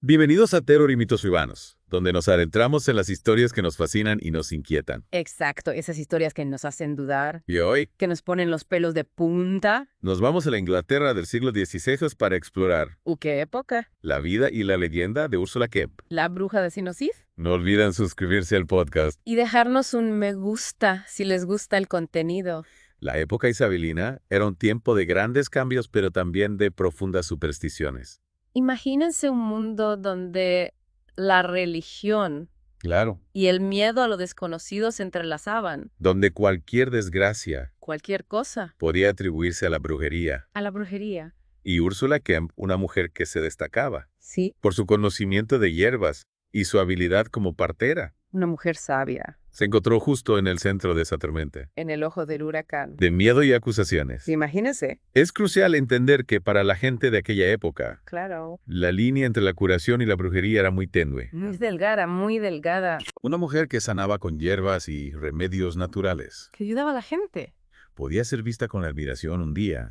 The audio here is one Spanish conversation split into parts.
Bienvenidos a Terror y Mitos Urbanos, donde nos adentramos en las historias que nos fascinan y nos inquietan. Exacto, esas historias que nos hacen dudar, Y hoy que nos ponen los pelos de punta. nos vamos a la Inglaterra del siglo XVI para explorar ¿Qué época? la vida y la leyenda de Úrsula Kemp. ¿La bruja de Sinosif? No olviden suscribirse al podcast. Y dejarnos un me gusta si les gusta el contenido. La época isabelina era un tiempo de grandes cambios, pero también de profundas supersticiones. Imagínense un mundo donde la religión Claro. y el miedo a lo desconocido se entrelazaban. Donde cualquier desgracia Cualquier cosa. podía atribuirse a la brujería. A la brujería. Y Úrsula Kemp, una mujer que se destacaba Sí, por su conocimiento de hierbas y su habilidad como partera, una mujer sabia, se encontró justo en el centro de esa tormenta, en el ojo del huracán. de miedo y acusaciones. Imagínense. Es crucial entender que para la gente de aquella época, Claro. la línea entre la curación y la brujería era muy tenue. Muy delgada, muy delgada. Una mujer que sanaba con hierbas y remedios naturales Que ayudaba a la gente. podía ser vista con admiración un día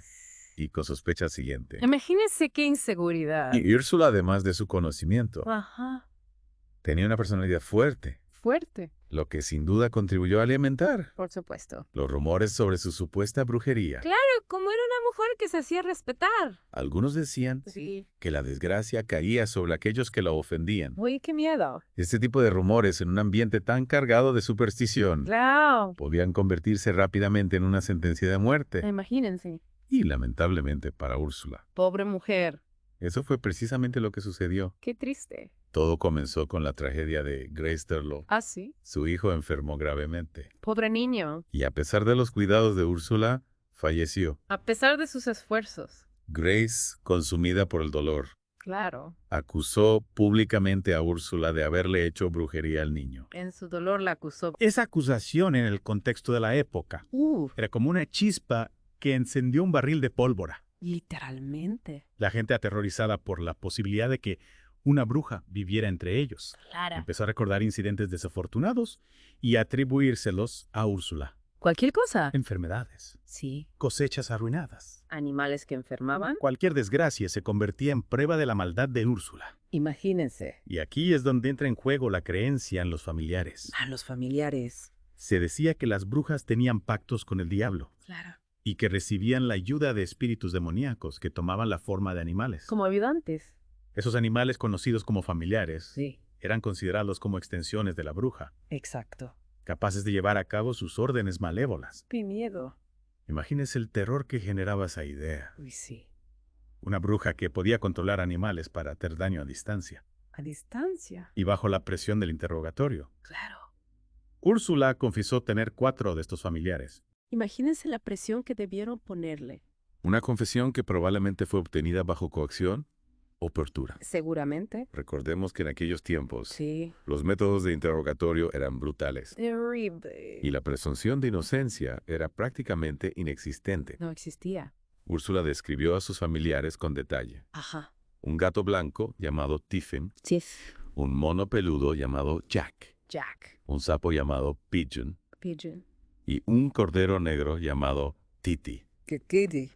y con sospecha al siguiente. Imagínense qué inseguridad. Y Úrsula, además de su conocimiento, Ajá. tenía una personalidad fuerte, Fuerte. lo que sin duda contribuyó a alimentar Por supuesto. los rumores sobre su supuesta brujería. Claro, como era una mujer que se hacía respetar. Algunos decían Sí. que la desgracia caía sobre aquellos que la ofendían. Uy, qué miedo. Este tipo de rumores en un ambiente tan cargado de superstición Claro. podían convertirse rápidamente en una sentencia de muerte. Imagínense. Y lamentablemente para Úrsula, Pobre mujer. eso fue precisamente lo que sucedió. Qué triste. Todo comenzó con la tragedia de Grace Terlow. Ah, sí. Su hijo enfermó gravemente. Pobre niño. Y a pesar de los cuidados de Úrsula, falleció. A pesar de sus esfuerzos. Grace, consumida por el dolor, Claro. acusó públicamente a Úrsula de haberle hecho brujería al niño. En su dolor la acusó. Esa acusación en el contexto de la época era como una chispa que encendió un barril de pólvora. Literalmente. La gente aterrorizada por la posibilidad de que una bruja viviera entre ellos. Claro. Empezó a recordar incidentes desafortunados y a atribuírselos a Úrsula. Cualquier cosa. Enfermedades, Sí. cosechas arruinadas. Animales que enfermaban. Cualquier desgracia se convertía en prueba de la maldad de Úrsula. Imagínense. Y aquí es donde entra en juego la creencia en los familiares. A los familiares. Se decía que las brujas tenían pactos con el diablo Claro. y que recibían la ayuda de espíritus demoníacos que tomaban la forma de animales. Como ayudantes. Esos animales conocidos como familiares Sí. eran considerados como extensiones de la bruja, Exacto. capaces de llevar a cabo sus órdenes malévolas. Qué miedo. Imagínese el terror que generaba esa idea. Uy, sí. Una bruja que podía controlar animales para hacer daño a distancia A distancia. y bajo la presión del interrogatorio. Claro. Úrsula confesó tener 4 de estos familiares. Imagínense la presión que debieron ponerle. Una confesión que probablemente fue obtenida bajo coacción o tortura. Seguramente. Recordemos que en aquellos tiempos, Sí. los métodos de interrogatorio eran brutales Terrible. y la presunción de inocencia era prácticamente inexistente. No existía. Úrsula describió a sus familiares con detalle. Ajá. Un gato blanco llamado Tiffin, Sí. un mono peludo llamado Jack, Jack. un sapo llamado Pigeon Pigeon. y un cordero negro llamado Titi. ¿Qué kitty?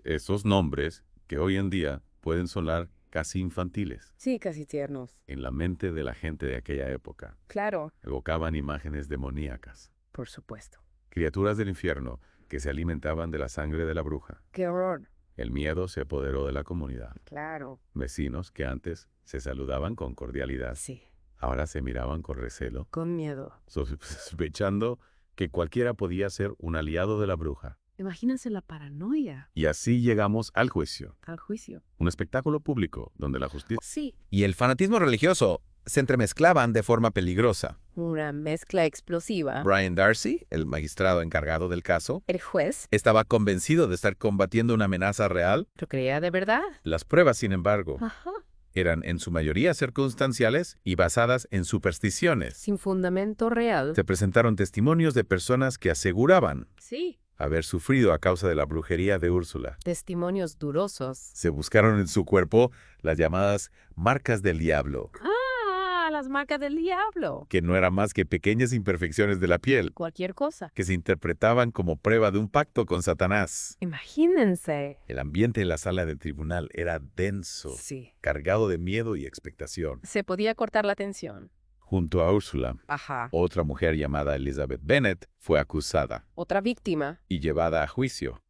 Esos nombres que hoy en día pueden sonar casi infantiles, Sí, casi tiernos. en la mente de la gente de aquella época Claro. evocaban imágenes demoníacas, Por supuesto. criaturas del infierno que se alimentaban de la sangre de la bruja. Qué horror. El miedo se apoderó de la comunidad. Claro. Vecinos que antes se saludaban con cordialidad, Sí. ahora se miraban con recelo, Con miedo. sospechando que cualquiera podía ser un aliado de la bruja. Imagínense la paranoia. Y así llegamos al juicio, Al juicio. un espectáculo público donde la justicia Sí. Y el fanatismo religioso se entremezclaban de forma peligrosa. Una mezcla explosiva. Brian Darcy, el magistrado encargado del caso, El juez estaba convencido de estar combatiendo una amenaza real. lo creía de verdad. Las pruebas, sin embargo, Ajá. eran en su mayoría circunstanciales y basadas en supersticiones. Sin fundamento real. Se presentaron testimonios de personas que aseguraban Sí. haber sufrido a causa de la brujería de Úrsula. Testimonios durosos. Se buscaron en su cuerpo las llamadas marcas del diablo, Ah, las las marcas del diablo. que no era más que pequeñas imperfecciones de la piel, Cualquier cosa. que se interpretaban como prueba de un pacto con Satanás. Imagínense. El ambiente en la sala del tribunal era denso, Sí. cargado de miedo y expectación. Se podía cortar la tensión. Junto a Úrsula, Ajá. otra mujer llamada Elizabeth Bennet fue acusada Otra víctima. y llevada a juicio.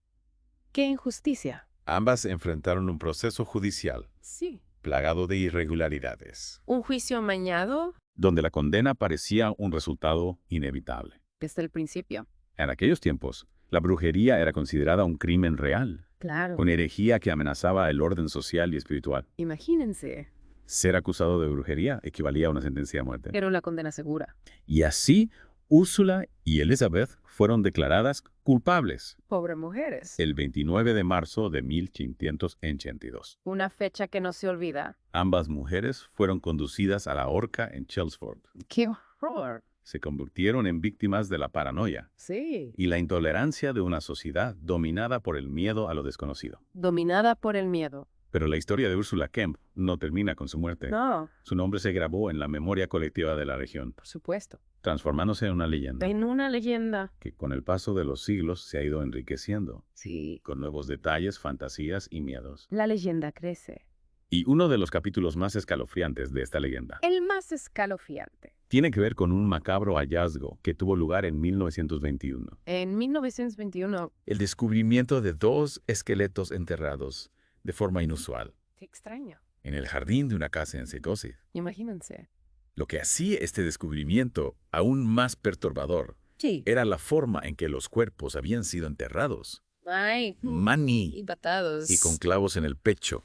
¡Qué injusticia! Ambas enfrentaron un proceso judicial Sí. plagado de irregularidades, Un juicio amañado donde la condena parecía un resultado inevitable. desde el principio. En aquellos tiempos, la brujería era considerada un crimen real, Claro. una herejía que amenazaba el orden social y espiritual. Imagínense. Ser acusado de brujería equivalía a una sentencia de muerte. Era una condena segura. Y así, Úrsula y Elizabeth fueron declaradas culpables Pobres mujeres. el 29 de marzo de 1582. Una fecha que no se olvida. Ambas mujeres fueron conducidas a la horca en Chelmsford. ¡Qué horror! Se convirtieron en víctimas de la paranoia Sí. y la intolerancia de una sociedad dominada por el miedo a lo desconocido. Dominada por el miedo. Pero la historia de Ursula Kemp no termina con su muerte. No, Su nombre se grabó en la memoria colectiva de la región, por supuesto. transformándose en una leyenda En una leyenda. que con el paso de los siglos se ha ido enriqueciendo, Sí. con nuevos detalles, fantasías y miedos. La leyenda crece. Y uno de los capítulos más escalofriantes de esta leyenda El más escalofriante. tiene que ver con un macabro hallazgo que tuvo lugar en 1921. En 1921. el descubrimiento de 2 esqueletos enterrados de forma inusual Qué extraño. en el jardín de una casa en Segosi. Imagínense. Lo que hacía este descubrimiento aún más perturbador Sí. era la forma en que los cuerpos habían sido enterrados. Ay. Maní Patados. y con clavos en el pecho.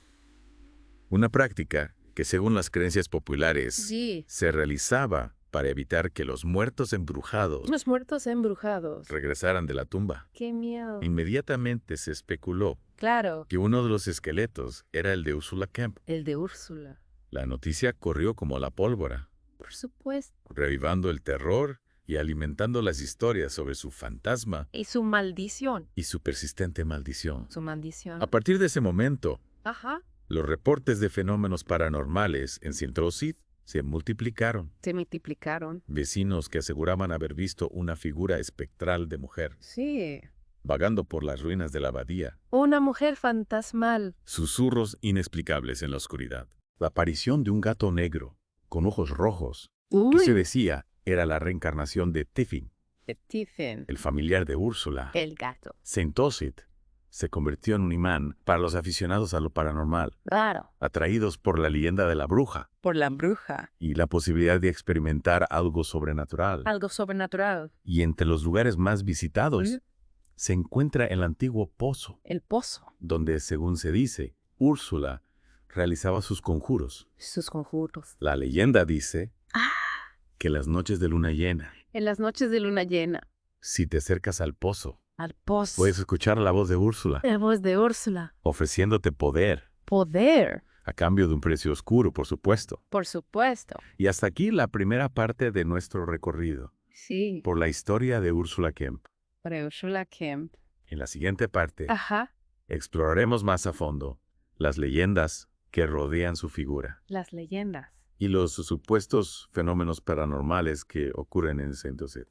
Una práctica que, según las creencias populares, Sí. se realizaba para evitar que los muertos embrujados Los muertos embrujados. regresaran de la tumba. Qué miedo. Inmediatamente se especuló Claro. que uno de los esqueletos era el de Ursula Kemp. El de Úrsula. La noticia corrió como la pólvora, Por supuesto. revivando el terror y alimentando las historias sobre su fantasma Y su maldición. y su persistente maldición. Su maldición. A partir de ese momento, Ajá. los reportes de fenómenos paranormales en Centrosid se multiplicaron. Se multiplicaron. Vecinos que aseguraban haber visto una figura espectral de mujer Sí. vagando por las ruinas de la abadía, Una mujer fantasmal. susurros inexplicables en la oscuridad. La aparición de un gato negro con ojos rojos que se decía era la reencarnación de Tiffin, Stephen. el familiar de Úrsula. El gato. Saint Osyth se convirtió en un imán para los aficionados a lo paranormal, Claro. atraídos por la leyenda de la bruja Por la bruja. y la posibilidad de experimentar algo sobrenatural. Algo sobrenatural. Y entre los lugares más visitados se encuentra el antiguo pozo, El pozo. donde, según se dice, Úrsula realizaba sus conjuros. Sus conjuros. La leyenda dice que las noches de luna llena, En las noches de luna llena. si te acercas al pozo, Al pozo. puedes escuchar la voz de Úrsula, La voz de Úrsula. ofreciéndote poder, Poder. a cambio de un precio oscuro, por supuesto. Por supuesto. Y hasta aquí la primera parte de nuestro recorrido Sí. por la historia de Úrsula Kemp. Para Úrsula Kemp. En la siguiente parte, Ajá. exploraremos más a fondo las leyendas que rodean su figura Las leyendas. y los supuestos fenómenos paranormales que ocurren en Saint Osyth.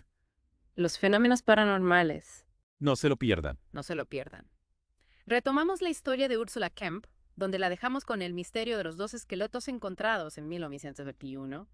Los fenómenos paranormales. No se lo pierdan. No se lo pierdan. Retomamos la historia de Úrsula Kemp, donde la dejamos con el misterio de los 2 esqueletos encontrados en 1921.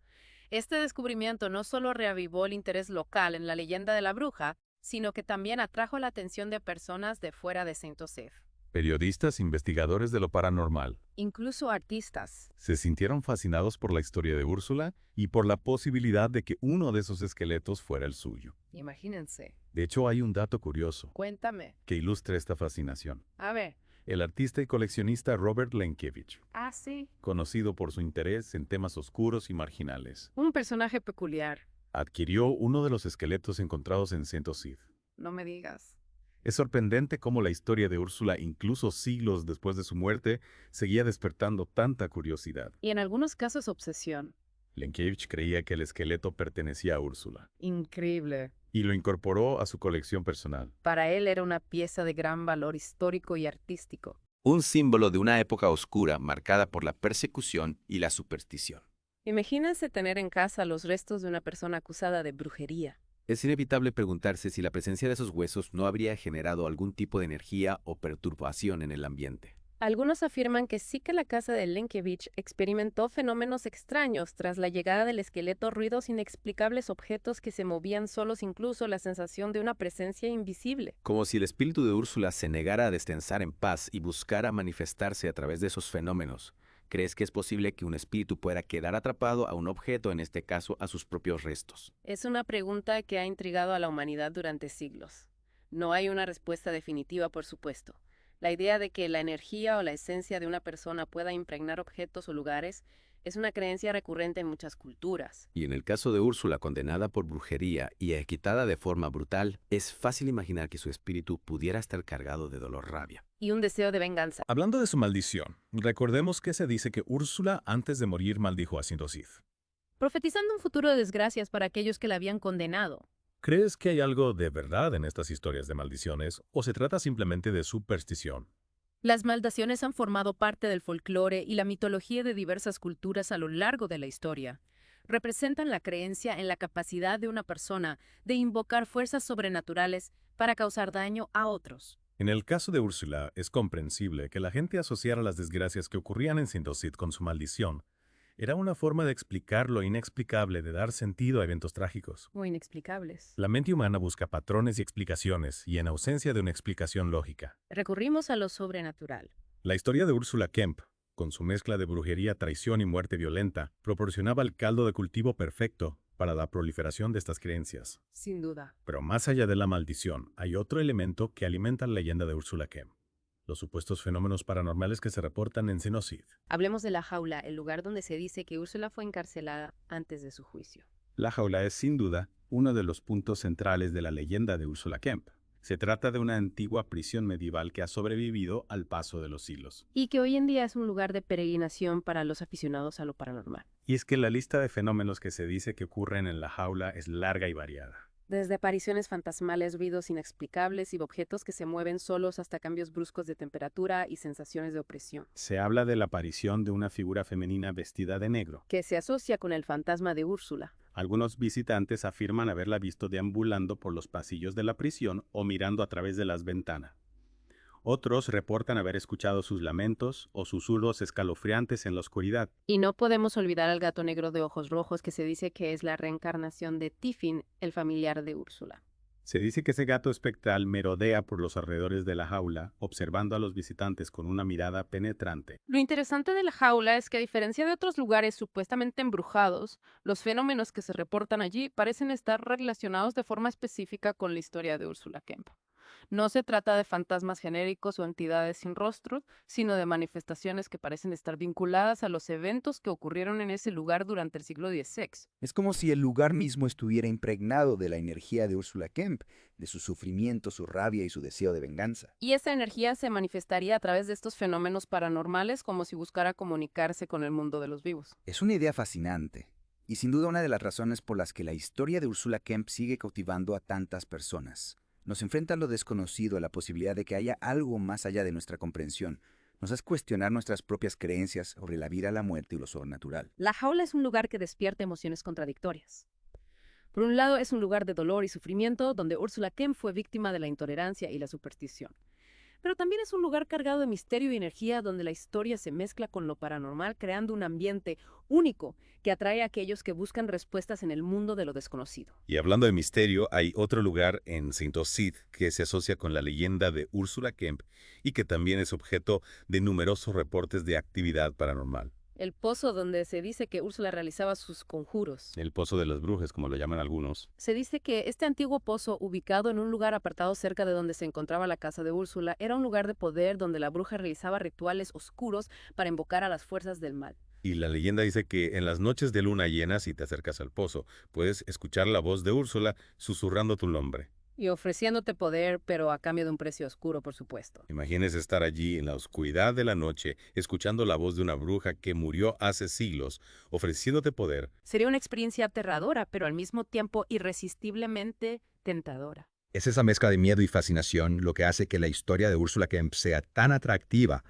Este descubrimiento no solo reavivó el interés local en la leyenda de la bruja, sino que también atrajo la atención de personas de fuera de Saint Osyth, Periodistas investigadores de lo paranormal incluso artistas. se sintieron fascinados por la historia de Úrsula y por la posibilidad de que uno de esos esqueletos fuera el suyo. Imagínense. De hecho, hay un dato curioso Cuéntame. que ilustra esta fascinación. A ver. El artista y coleccionista Robert Lenkiewicz, Ah, sí. conocido por su interés en temas oscuros y marginales, Un personaje peculiar. adquirió uno de los esqueletos encontrados en Saint Osyth. No me digas. Es sorprendente cómo la historia de Úrsula, incluso siglos después de su muerte, seguía despertando tanta curiosidad. Y en algunos casos obsesión. Lenkiewicz creía que el esqueleto pertenecía a Úrsula Increíble. y lo incorporó a su colección personal. Para él era una pieza de gran valor histórico y artístico. Un símbolo de una época oscura marcada por la persecución y la superstición. Imagínense tener en casa los restos de una persona acusada de brujería. Es inevitable preguntarse si la presencia de esos huesos no habría generado algún tipo de energía o perturbación en el ambiente. Algunos afirman que sí que la casa de Lenkevich experimentó fenómenos extraños tras la llegada del esqueleto, ruidos inexplicables, objetos que se movían solos, incluso la sensación de una presencia invisible. Como si el espíritu de Úrsula se negara a descansar en paz y buscara manifestarse a través de esos fenómenos. ¿Crees que es posible que un espíritu pueda quedar atrapado a un objeto, en este caso a sus propios restos? Es una pregunta que ha intrigado a la humanidad durante siglos. No hay una respuesta definitiva, por supuesto. La idea de que la energía o la esencia de una persona pueda impregnar objetos o lugares es una creencia recurrente en muchas culturas. Y en el caso de Úrsula, condenada por brujería y ejecutada de forma brutal, es fácil imaginar que su espíritu pudiera estar cargado de rabia. Y un deseo de venganza. Hablando de su maldición, recordemos que se dice que Úrsula antes de morir maldijo a Sindosid. Profetizando un futuro de desgracias para aquellos que la habían condenado. ¿Crees que hay algo de verdad en estas historias de maldiciones o se trata simplemente de superstición? Las maldiciones han formado parte del folclore y la mitología de diversas culturas a lo largo de la historia. Representan la creencia en la capacidad de una persona de invocar fuerzas sobrenaturales para causar daño a otros. En el caso de Úrsula, es comprensible que la gente asociara las desgracias que ocurrían en Sindosid con su maldición. Era una forma de explicar lo inexplicable, de dar sentido a eventos trágicos. O inexplicables. La mente humana busca patrones y explicaciones, y en ausencia de una explicación lógica. Recurrimos a lo sobrenatural. La historia de Úrsula Kemp, con su mezcla de brujería, traición y muerte violenta, proporcionaba el caldo de cultivo perfecto para la proliferación de estas creencias. Sin duda. Pero más allá de la maldición, hay otro elemento que alimenta la leyenda de Úrsula Kemp: los supuestos fenómenos paranormales que se reportan en Sindosid. Hablemos de la jaula, el lugar donde se dice que Úrsula fue encarcelada antes de su juicio. La jaula es sin duda uno de los puntos centrales de la leyenda de Úrsula Kemp. Se trata de una antigua prisión medieval que ha sobrevivido al paso de los siglos. Y que hoy en día es un lugar de peregrinación para los aficionados a lo paranormal. Y es que la lista de fenómenos que se dice que ocurren en la jaula es larga y variada. Desde apariciones fantasmales, ruidos inexplicables y objetos que se mueven solos hasta cambios bruscos de temperatura y sensaciones de opresión. Se habla de la aparición de una figura femenina vestida de negro, que se asocia con el fantasma de Úrsula. Algunos visitantes afirman haberla visto deambulando por los pasillos de la prisión o mirando a través de las ventanas. Otros reportan haber escuchado sus lamentos o susurros escalofriantes en la oscuridad. Y no podemos olvidar al gato negro de ojos rojos, que se dice que es la reencarnación de Tiffin, el familiar de Úrsula. Se dice que ese gato espectral merodea por los alrededores de la jaula, observando a los visitantes con una mirada penetrante. Lo interesante de la jaula es que, a diferencia de otros lugares supuestamente embrujados, los fenómenos que se reportan allí parecen estar relacionados de forma específica con la historia de Úrsula Kemp. No se trata de fantasmas genéricos o entidades sin rostro, sino de manifestaciones que parecen estar vinculadas a los eventos que ocurrieron en ese lugar durante el siglo XVI. Es como si el lugar mismo estuviera impregnado de la energía de Úrsula Kemp, de su sufrimiento, su rabia y su deseo de venganza. Y esa energía se manifestaría a través de estos fenómenos paranormales, como si buscara comunicarse con el mundo de los vivos. Es una idea fascinante, y sin duda una de las razones por las que la historia de Úrsula Kemp sigue cautivando a tantas personas. Nos enfrenta a lo desconocido, a la posibilidad de que haya algo más allá de nuestra comprensión. Nos hace cuestionar nuestras propias creencias sobre la vida, la muerte y lo sobrenatural. La jaula es un lugar que despierta emociones contradictorias. Por un lado, es un lugar de dolor y sufrimiento, donde Úrsula Kemp fue víctima de la intolerancia y la superstición. Pero también es un lugar cargado de misterio y energía, donde la historia se mezcla con lo paranormal, creando un ambiente único que atrae a aquellos que buscan respuestas en el mundo de lo desconocido. Y hablando de misterio, hay otro lugar en Sindosid que se asocia con la leyenda de Úrsula Kemp y que también es objeto de numerosos reportes de actividad paranormal. El pozo donde se dice que Úrsula realizaba sus conjuros. El pozo de las brujas, como lo llaman algunos. Se dice que este antiguo pozo, ubicado en un lugar apartado cerca de donde se encontraba la casa de Úrsula, era un lugar de poder donde la bruja realizaba rituales oscuros para invocar a las fuerzas del mal. Y la leyenda dice que en las noches de luna llena, si te acercas al pozo, puedes escuchar la voz de Úrsula susurrando tu nombre. Y ofreciéndote poder, pero a cambio de un precio oscuro, por supuesto. Imagínese estar allí en la oscuridad de la noche, escuchando la voz de una bruja que murió hace siglos, ofreciéndote poder. Sería una experiencia aterradora, pero al mismo tiempo irresistiblemente tentadora. Es esa mezcla de miedo y fascinación lo que hace que la historia de Úrsula Kemp sea tan atractiva.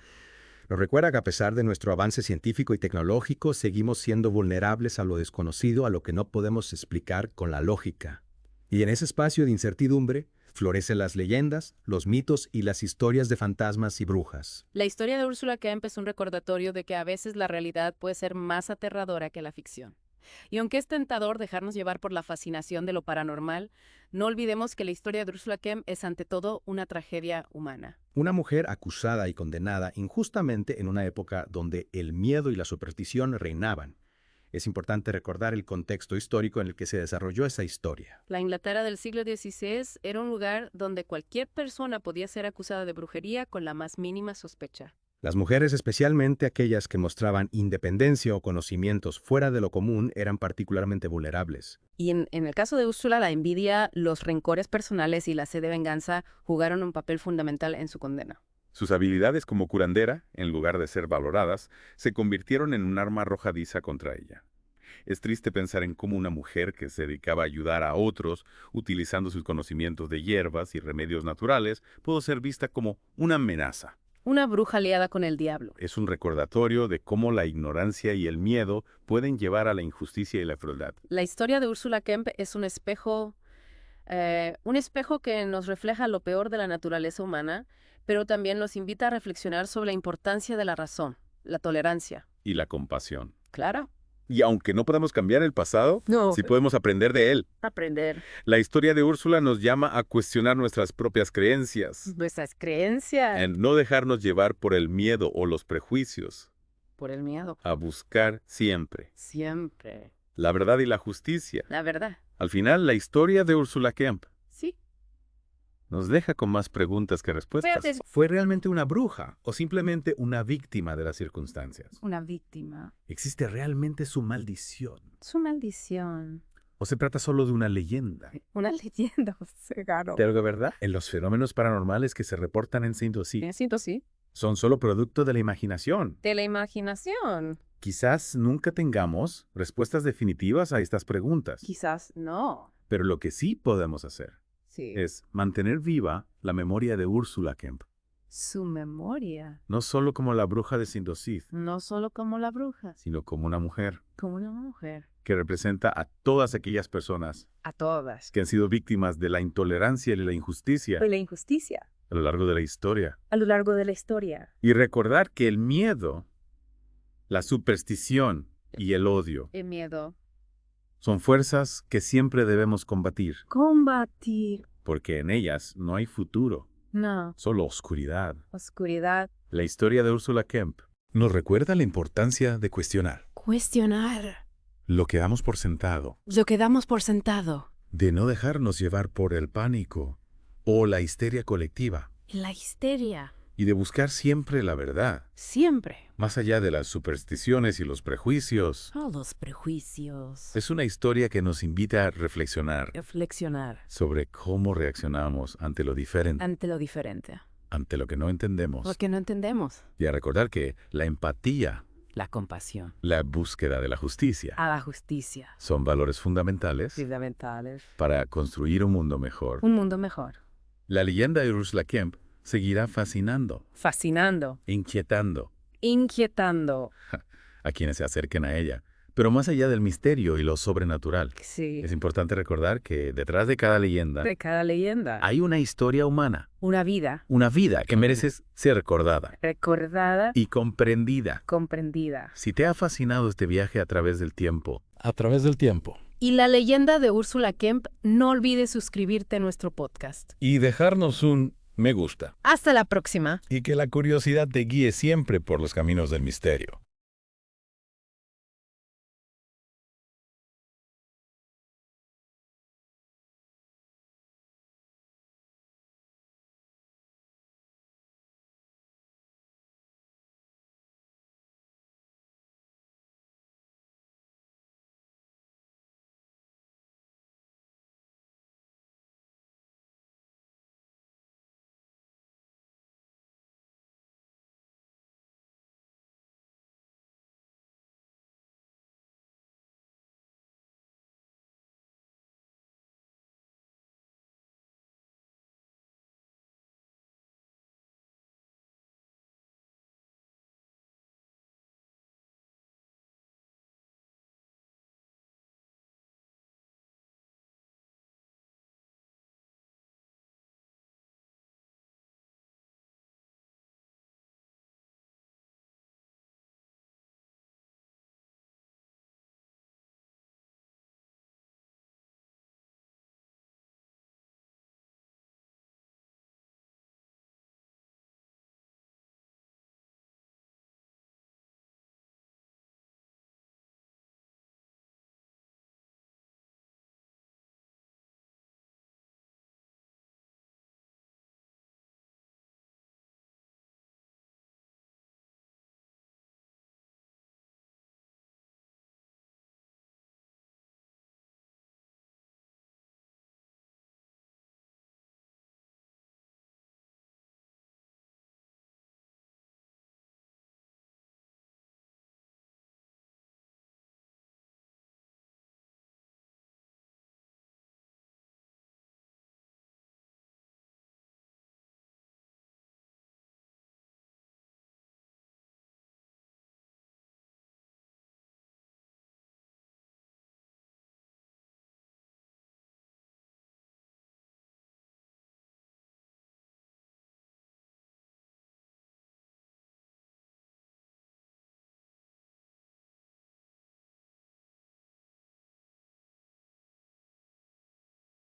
Nos recuerda que a pesar de nuestro avance científico y tecnológico, seguimos siendo vulnerables a lo desconocido, a lo que no podemos explicar con la lógica. Y en ese espacio de incertidumbre, florecen las leyendas, los mitos y las historias de fantasmas y brujas. La historia de Ursula Kemp es un recordatorio de que a veces la realidad puede ser más aterradora que la ficción. Y aunque es tentador dejarnos llevar por la fascinación de lo paranormal, no olvidemos que la historia de Ursula Kemp es ante todo una tragedia humana. Una mujer acusada y condenada injustamente en una época donde el miedo y la superstición reinaban. Es importante recordar el contexto histórico en el que se desarrolló esa historia. La Inglaterra del siglo XVI era un lugar donde cualquier persona podía ser acusada de brujería con la más mínima sospecha. Las mujeres, especialmente aquellas que mostraban independencia o conocimientos fuera de lo común, eran particularmente vulnerables. Y en el caso de Úrsula, la envidia, los rencores personales y la sed de venganza jugaron un papel fundamental en su condena. Sus habilidades como curandera, en lugar de ser valoradas, se convirtieron en un arma arrojadiza contra ella. Es triste pensar en cómo una mujer que se dedicaba a ayudar a otros, utilizando sus conocimientos de hierbas y remedios naturales, pudo ser vista como una amenaza. Una bruja aliada con el diablo. Es un recordatorio de cómo la ignorancia y el miedo pueden llevar a la injusticia y la crueldad. La historia de Ursula Kemp es un espejo que nos refleja lo peor de la naturaleza humana, pero también nos invita a reflexionar sobre la importancia de la razón, la tolerancia. Y la compasión. Claro. Y aunque no podamos cambiar el pasado, sí podemos aprender de él. Aprender. La historia de Úrsula nos llama a cuestionar nuestras propias creencias. Nuestras creencias. En no dejarnos llevar por el miedo o los prejuicios. Por el miedo. A buscar siempre. Siempre. La verdad y la justicia. La verdad. Al final, la historia de Ursula Kemp Sí. nos deja con más preguntas que respuestas. Fíjate. ¿Fue realmente una bruja o simplemente una víctima de las circunstancias? Una víctima. ¿Existe realmente su maldición? Su maldición. ¿O se trata solo de una leyenda? Una leyenda, Segaro. ¿De algo verdad? En los fenómenos paranormales que se reportan en Saint-Osyth Sí. son solo producto de la imaginación. De la imaginación. Quizás nunca tengamos respuestas definitivas a estas preguntas, Quizás no. pero lo que sí podemos hacer Sí. es mantener viva la memoria de Ursula Kemp, Su memoria. no solo como la bruja de Saint-Osyth, No solo como la bruja, sino como una mujer como una mujer. que representa a todas aquellas personas A todas. que han sido víctimas de la intolerancia y la injusticia De la injusticia. a lo largo de la historia. A lo largo de la historia. Y recordar que el miedo, la superstición y el odio El miedo. son fuerzas que siempre debemos combatir, Combatir. porque en ellas no hay futuro, No. solo oscuridad. Oscuridad. La historia de Ursula Kemp nos recuerda la importancia de cuestionar Cuestionar. lo que damos por sentado, Lo que damos por sentado. de no dejarnos llevar por el pánico o la histeria colectiva, La histeria. y de buscar siempre la verdad, Siempre. más allá de las supersticiones y los prejuicios. A los prejuicios. Es una historia que nos invita a reflexionar Reflexionar. sobre cómo reaccionamos ante lo diferente, Ante lo diferente. ante lo que no entendemos, Lo que no entendemos. y a recordar que la empatía, La compasión. la búsqueda de la justicia, A la justicia. son valores fundamentales Fundamentales. para construir un mundo mejor. Un mundo mejor. La leyenda de Ursula Kemp seguirá fascinando, Fascinando. inquietando Inquietando. a quienes se acerquen a ella. Pero más allá del misterio y lo sobrenatural, Sí. es importante recordar que detrás de cada leyenda De cada leyenda. hay una historia humana, Una vida. una vida que merece ser recordada Recordada. y comprendida. Comprendida. Si te ha fascinado este viaje a través del tiempo, Y la leyenda de Ursula Kemp, no olvides suscribirte a nuestro podcast. y dejarnos un me gusta, Hasta la próxima. y que la curiosidad te guíe siempre por los caminos del misterio.